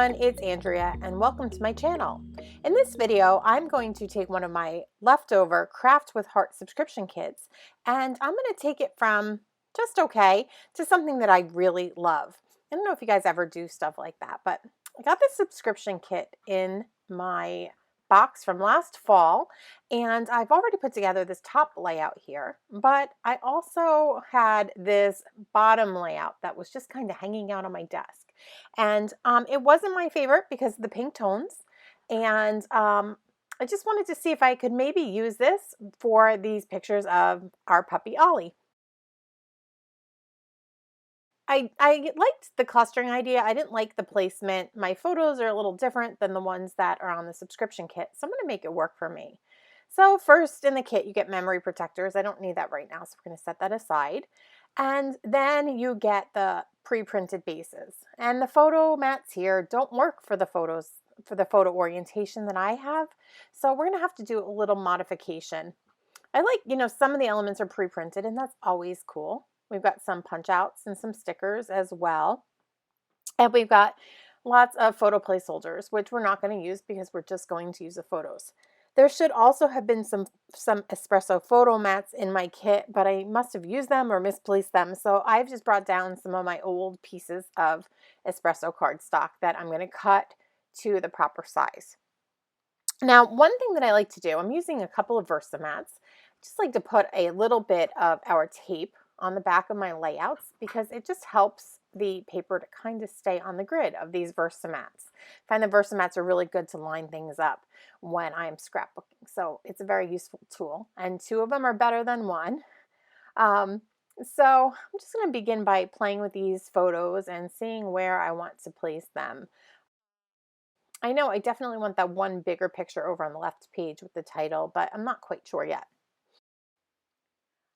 everyone, it's Andrea and welcome to my channel. In this video, I'm going to take one of my leftover Craft with Heart subscription kits and I'm going to take it from just okay to something that I really love. I don't know if you guys ever do stuff like that, but I got this subscription kit in my box from last fall and I've already put together this top layout here, but I also had this bottom layout that was just kind of hanging out on my desk. And it wasn't my favorite because of the pink tones. And I just wanted to see if I could maybe use this for these pictures of our puppy Ollie. I liked the clustering idea. I didn't like the placement. My photos are a little different than the ones that are on the subscription kit, so I'm going to make it work for me. So first in the kit, you get memory protectors. I don't need that right now, so we're going to set that aside. And then you get the pre-printed bases. And the photo mats here don't work for the photos, for the photo orientation that I have. So we're going to have to do a little modification. I like, some of the elements are pre-printed and that's always cool. We've got some punch outs and some stickers as well. And we've got lots of photo placeholders, which we're not going to use because we're just going to use the photos. There should also have been some espresso photo mats in my kit, but I must have used them or misplaced them. So I've just brought down some of my old pieces of espresso cardstock that I'm going to cut to the proper size. Now, one thing that I like to do, I'm using a couple of Versamats. I just like to put a little bit of our tape on the back of my layouts because it just helps the paper to kind of stay on the grid of these Versamats. I find the Versamats are really good to line things up when I'm scrapbooking. So it's a very useful tool and two of them are better than one. So I'm just going to begin by playing with these photos and seeing where I want to place them. I know I definitely want that one bigger picture over on the left page with the title, but I'm not quite sure yet.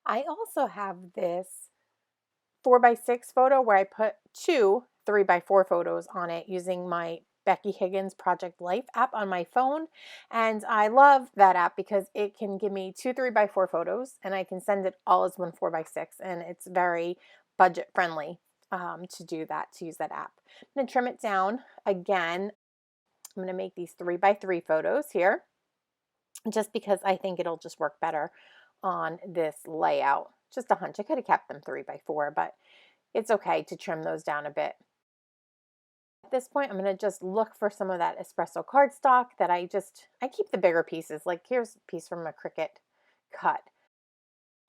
I also have this 4x6 photo where I put two 3x4 photos on it using my Becky Higgins Project Life app on my phone. And I love that app because it can give me two 3x4 photos and I can send it all as one 4x6 and it's very budget friendly to do that, to use that app. I'm going to trim it down again. I'm going to make these 3x3 photos here just because I think it'll just work better on this layout. Just a hunch. I could have kept them 3x4, but it's okay to trim those down a bit. At this point, I'm going to just look for some of that espresso cardstock that I keep the bigger pieces. Like here's a piece from a CRICUT cut.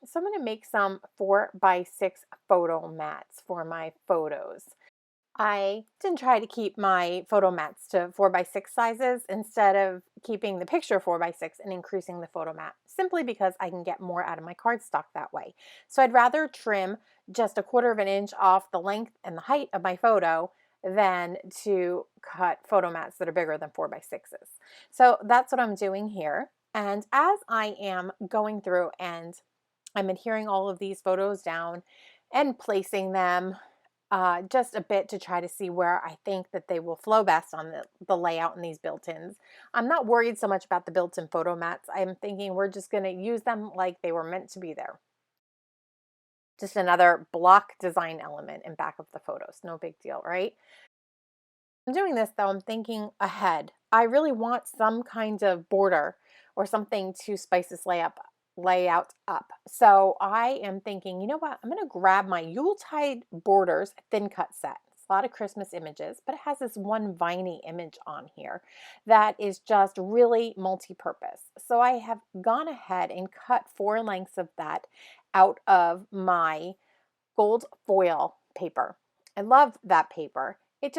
So I'm going to make some 4x6 photo mats for my photos. I didn't try to keep my photo mats to 4x6 sizes instead of keeping the picture 4x6 and increasing the photo mat, simply because I can get more out of my cardstock that way. So I'd rather trim just 1/4 of an inch off the length and the height of my photo than to cut photo mats that are bigger than 4x6s. So that's what I'm doing here. And as I am going through and I'm adhering all of these photos down and placing them just a bit to try to see where I think that they will flow best on the layout in these built-ins. I'm not worried so much about the built-in photo mats. I'm thinking we're just going to use them like they were meant to be there. Just another block design element in back of the photos. No big deal, right? I'm doing this though, I'm thinking ahead. I really want some kind of border or something to spice this layout up. So I am thinking, you know what, I'm going to grab my Yuletide Borders thin cut set. It's a lot of Christmas images, but it has this one viney image on here that is just really multi-purpose. So I have gone ahead and cut 4 lengths of that out of my gold foil paper. I love that paper. It's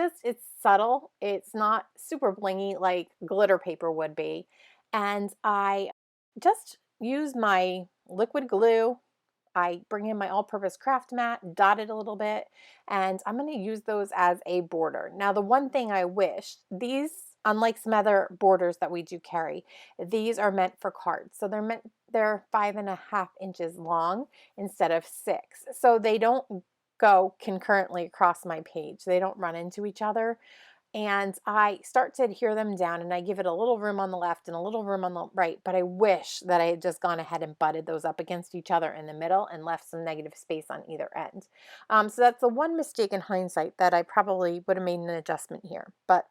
subtle. It's not super blingy like glitter paper would be. And I just use my liquid glue. I bring in my all-purpose craft mat, dot it a little bit, and I'm going to use those as a border. Now, the one thing I wish, these, unlike some other borders that we do carry, these are meant for cards. So they're 5.5 inches long instead of 6. So they don't go concurrently across my page. They don't run into each other. And I start to adhere them down and I give it a little room on the left and a little room on the right, but I wish that I had just gone ahead and butted those up against each other in the middle and left some negative space on either end. So that's the one mistake in hindsight that I probably would have made an adjustment here, but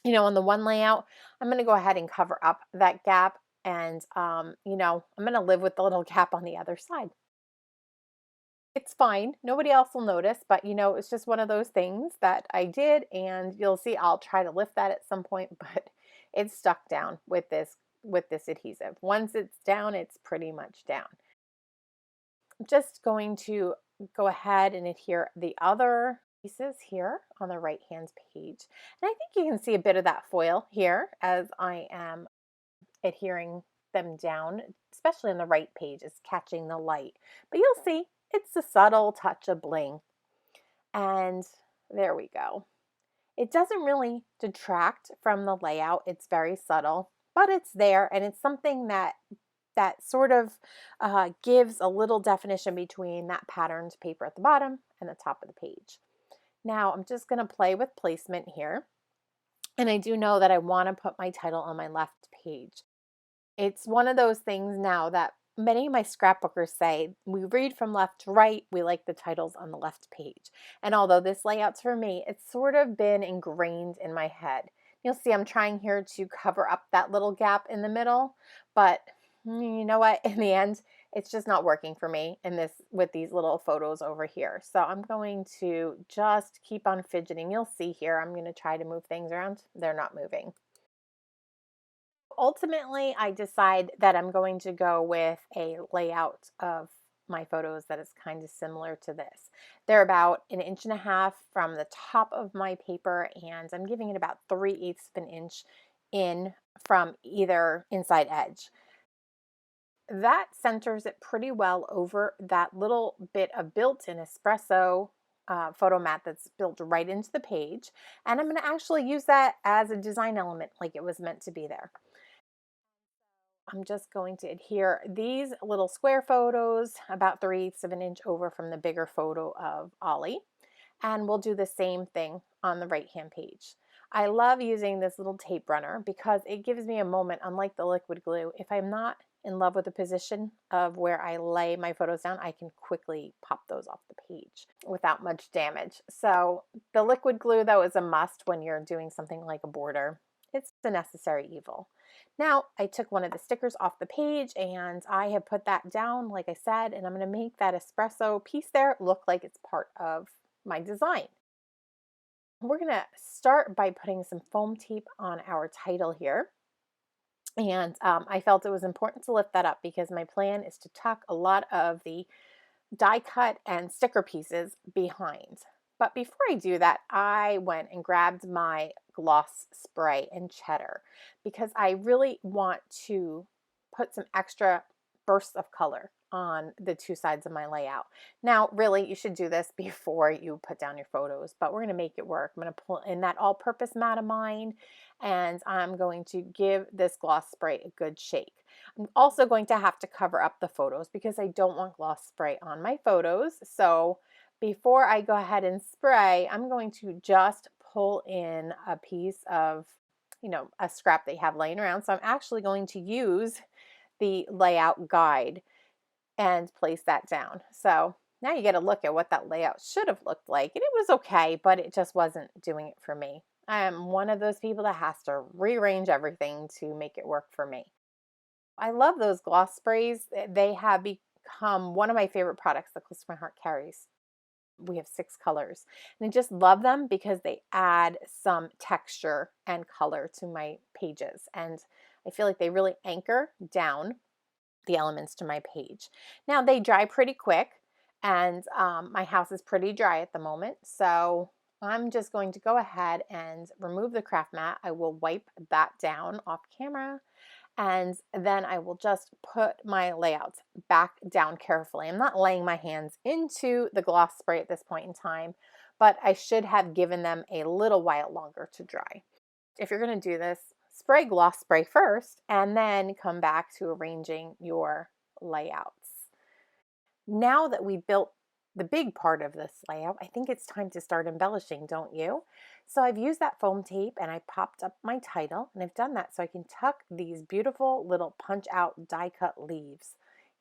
on the one layout, I'm going to go ahead and cover up that gap, and I'm going to live with the little gap on the other side. It's fine. Nobody else will notice, but it's just one of those things that I did, and you'll see I'll try to lift that at some point, but it's stuck down with this adhesive. Once it's down, it's pretty much down. I'm just going to go ahead and adhere the other pieces here on the right hand page. And I think you can see a bit of that foil here as I am adhering them down, especially on the right page. It's catching the light. But you'll see it's a subtle touch of bling. And there we go. It doesn't really detract from the layout. It's very subtle, but it's there, and it's something that sort of gives a little definition between that patterned paper at the bottom and the top of the page. Now I'm just going to play with placement here, and I do know that I want to put my title on my left page. It's one of those things now that many of my scrapbookers say, we read from left to right, we like the titles on the left page. And although this layout's for me, it's sort of been ingrained in my head. You'll see I'm trying here to cover up that little gap in the middle, but you know what? In the end, it's just not working for me with these little photos over here. So I'm going to just keep on fidgeting. You'll see here, I'm going to try to move things around. They're not moving. Ultimately, I decide that I'm going to go with a layout of my photos that is kind of similar to this. They're about 1.5 inches from the top of my paper, and I'm giving it about 3/8 of an inch in from either inside edge. That centers it pretty well over that little bit of built-in espresso photo mat that's built right into the page, and I'm going to actually use that as a design element like it was meant to be there. I'm just going to adhere these little square photos about 3/8 of an inch over from the bigger photo of Ollie. And we'll do the same thing on the right hand page. I love using this little tape runner because it gives me a moment, unlike the liquid glue. If I'm not in love with the position of where I lay my photos down, I can quickly pop those off the page without much damage. So the liquid glue, though, is a must when you're doing something like a border. It's a necessary evil. Now I took one of the stickers off the page and I have put that down, like I said, and I'm going to make that espresso piece there look like it's part of my design. We're going to start by putting some foam tape on our title here. And I felt it was important to lift that up because my plan is to tuck a lot of the die cut and sticker pieces behind. But before I do that, I went and grabbed my gloss spray and cheddar because I really want to put some extra bursts of color on the two sides of my layout. Now, really, you should do this before you put down your photos, but we're going to make it work. I'm going to pull in that all-purpose mat of mine, and I'm going to give this gloss spray a good shake. I'm also going to have to cover up the photos because I don't want gloss spray on my photos. So before I go ahead and spray, I'm going to just pull in a piece of, a scrap they have laying around. So I'm actually going to use the layout guide and place that down. So now you get a look at what that layout should have looked like. And it was okay, but it just wasn't doing it for me. I am one of those people that has to rearrange everything to make it work for me. I love those gloss sprays. They have become one of my favorite products that Close to My Heart carries. We have 6 colors, and I just love them because they add some texture and color to my pages, and I feel like they really anchor down the elements to my page. Now they dry pretty quick, and my house is pretty dry at the moment, so I'm just going to go ahead and remove the craft mat. I will wipe that down off camera, and then I will just put my layouts back down carefully. I'm not laying my hands into the gloss spray at this point in time, but I should have given them a little while longer to dry. If you're going to do this, spray gloss spray first and then come back to arranging your layouts. Now that we built the big part of this layout, I think it's time to start embellishing, don't you? So I've used that foam tape and I popped up my title, and I've done that so I can tuck these beautiful little punch out die cut leaves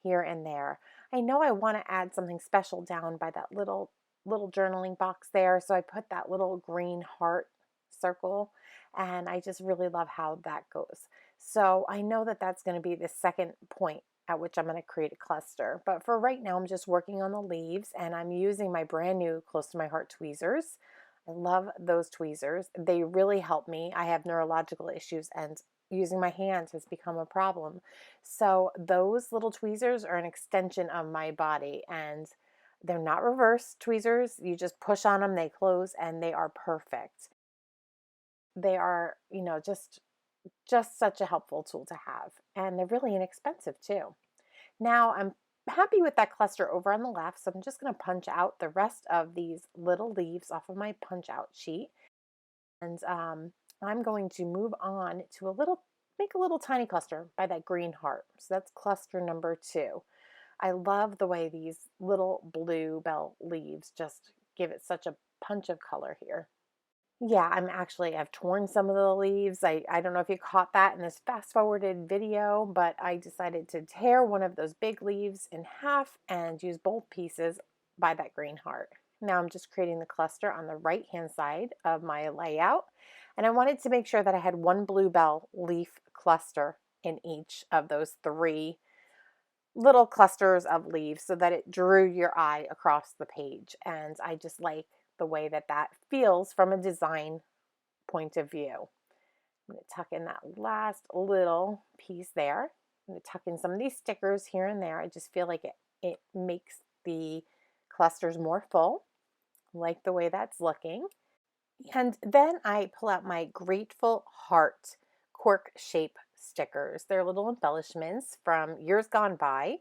here and there. I know I want to add something special down by that little journaling box there, so I put that little green heart circle, and I just really love how that goes. So I know that that's going to be the second point at which I'm going to create a cluster. But for right now, I'm just working on the leaves, and I'm using my brand new Close to My Heart tweezers. I love those tweezers. They really help me. I have neurological issues, and using my hands has become a problem. So those little tweezers are an extension of my body, and they're not reverse tweezers. You just push on them, they close, and they are perfect. They are, just such a helpful tool to have, and they're really inexpensive too. Now I'm happy with that cluster over on the left, so I'm just going to punch out the rest of these little leaves off of my punch out sheet, and I'm going to move on to make a little tiny cluster by that green heart. So that's cluster number 2. I love the way these little bluebell leaves just give it such a punch of color here. Yeah, I've torn some of the leaves. I don't know if you caught that in this fast forwarded video, but I decided to tear one of those big leaves in half and use both pieces by that green heart. Now I'm just creating the cluster on the right hand side of my layout. And I wanted to make sure that I had one bluebell leaf cluster in each of those 3 little clusters of leaves so that it drew your eye across the page. And I just like the way that that feels from a design point of view. I'm going to tuck in that last little piece there. I'm going to tuck in some of these stickers here and there. I just feel like it makes the clusters more full. I like the way that's looking. And then I pull out my Grateful Heart cork shape stickers. They're little embellishments from years gone by.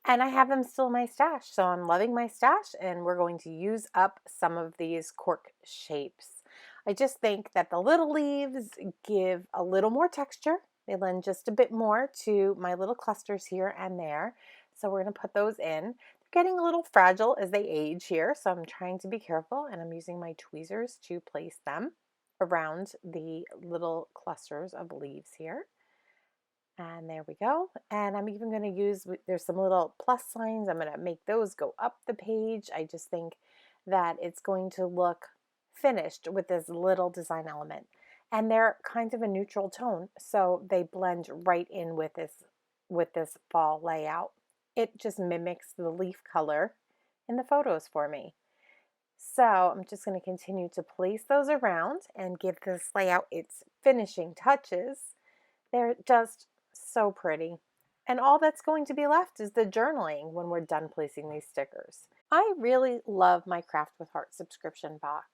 And I have them still in my stash, so I'm loving my stash, and we're going to use up some of these cork shapes. I just think that the little leaves give a little more texture. They lend just a bit more to my little clusters here and there. So we're going to put those in. They're getting a little fragile as they age here, so I'm trying to be careful, and I'm using my tweezers to place them around the little clusters of leaves here. And there we go. And I'm even going to use, there's some little plus signs. I'm going to make those go up the page. I just think that it's going to look finished with this little design element. And they're kind of a neutral tone, so they blend right in with this fall layout. It just mimics the leaf color in the photos for me. So I'm just going to continue to place those around and give this layout its finishing touches. They're just so pretty. And all that's going to be left is the journaling when we're done placing these stickers. I really love my Craft with Heart subscription box.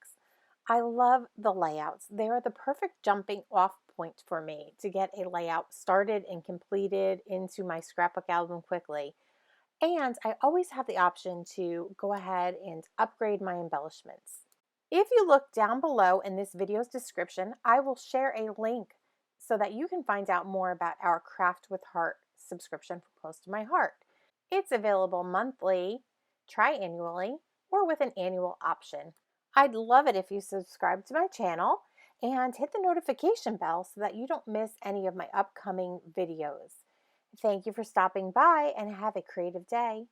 I love the layouts. They are the perfect jumping off point for me to get a layout started and completed into my scrapbook album quickly. And I always have the option to go ahead and upgrade my embellishments. If you look down below in this video's description, I will share a link so that you can find out more about our Craft with Heart subscription for Close to My Heart. It's available monthly, tri-annually, or with an annual option. I'd love it if you subscribe to my channel and hit the notification bell so that you don't miss any of my upcoming videos. Thank you for stopping by, and have a creative day.